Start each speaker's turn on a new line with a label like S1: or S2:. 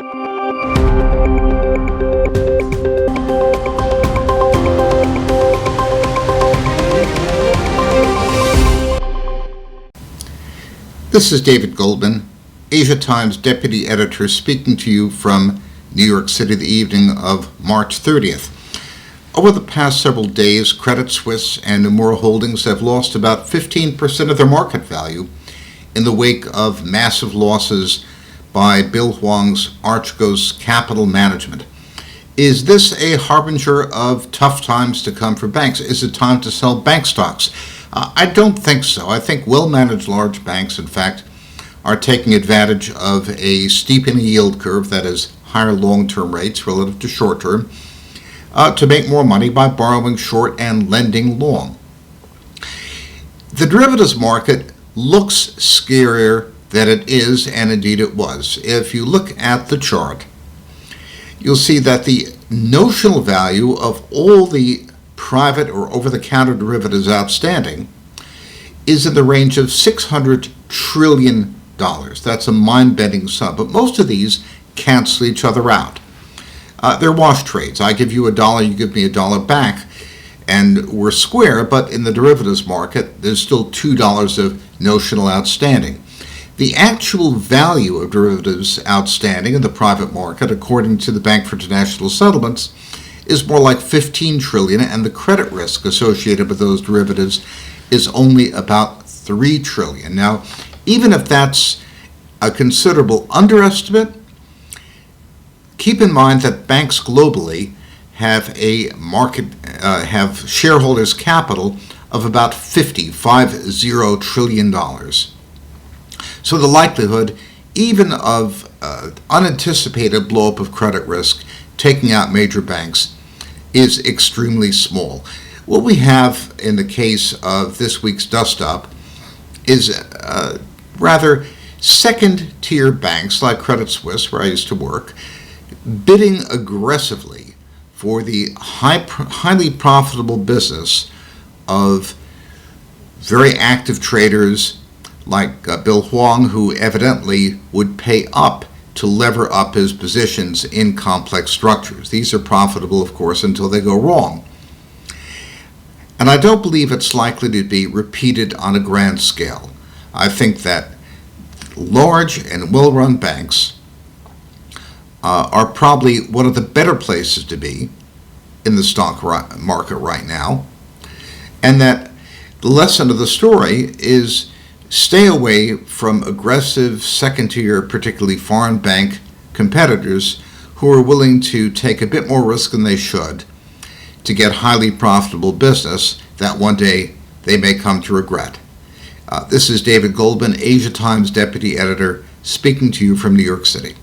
S1: This is David Goldman, Asia Times Deputy Editor, speaking to you from New York City the evening of March 30th. Over the past several days, Credit Suisse and Nomura Holdings have lost about 15% of their market value in the wake of massive losses by Bill Hwang's Archegos Capital Management. Is this a harbinger of tough times to come for banks? Is it time to sell bank stocks? I don't think so. I think well-managed large banks, in fact, are taking advantage of a steepening yield curve, that is, higher long-term rates relative to short-term, to make more money by borrowing short and lending long. The derivatives market looks scarier than it is, and indeed it was. If you look at the chart, you'll see that the notional value of all the private or over-the-counter derivatives outstanding is in the range of $600 trillion. That's a mind-bending sum, but most of these cancel each other out. They're wash trades. I give you $1, you give me $1 back, and we're square, but in the derivatives market, there's still $2 of notional outstanding. The actual value of derivatives outstanding in the private market, according to the Bank for International Settlements, is more like $15 trillion, and the credit risk associated with those derivatives is only about $3 trillion. Now, even if that's a considerable underestimate, keep in mind that banks globally have have shareholders' capital of about $50 trillion. So the likelihood, even of unanticipated blow-up of credit risk taking out major banks, is extremely small. What we have in the case of this week's dust-up is rather second-tier banks like Credit Suisse, where I used to work, bidding aggressively for the highly profitable business of very active traders like Bill Hwang, who evidently would pay up to lever up his positions in complex structures. These are profitable, of course, until they go wrong. And I don't believe it's likely to be repeated on a grand scale. I think that large and well-run banks are probably one of the better places to be in the stock market right now, and that the lesson of the story is stay away from aggressive second-tier, particularly foreign bank competitors who are willing to take a bit more risk than they should to get highly profitable business that one day they may come to regret. This is David Goldman, Asia Times Deputy Editor, speaking to you from New York City.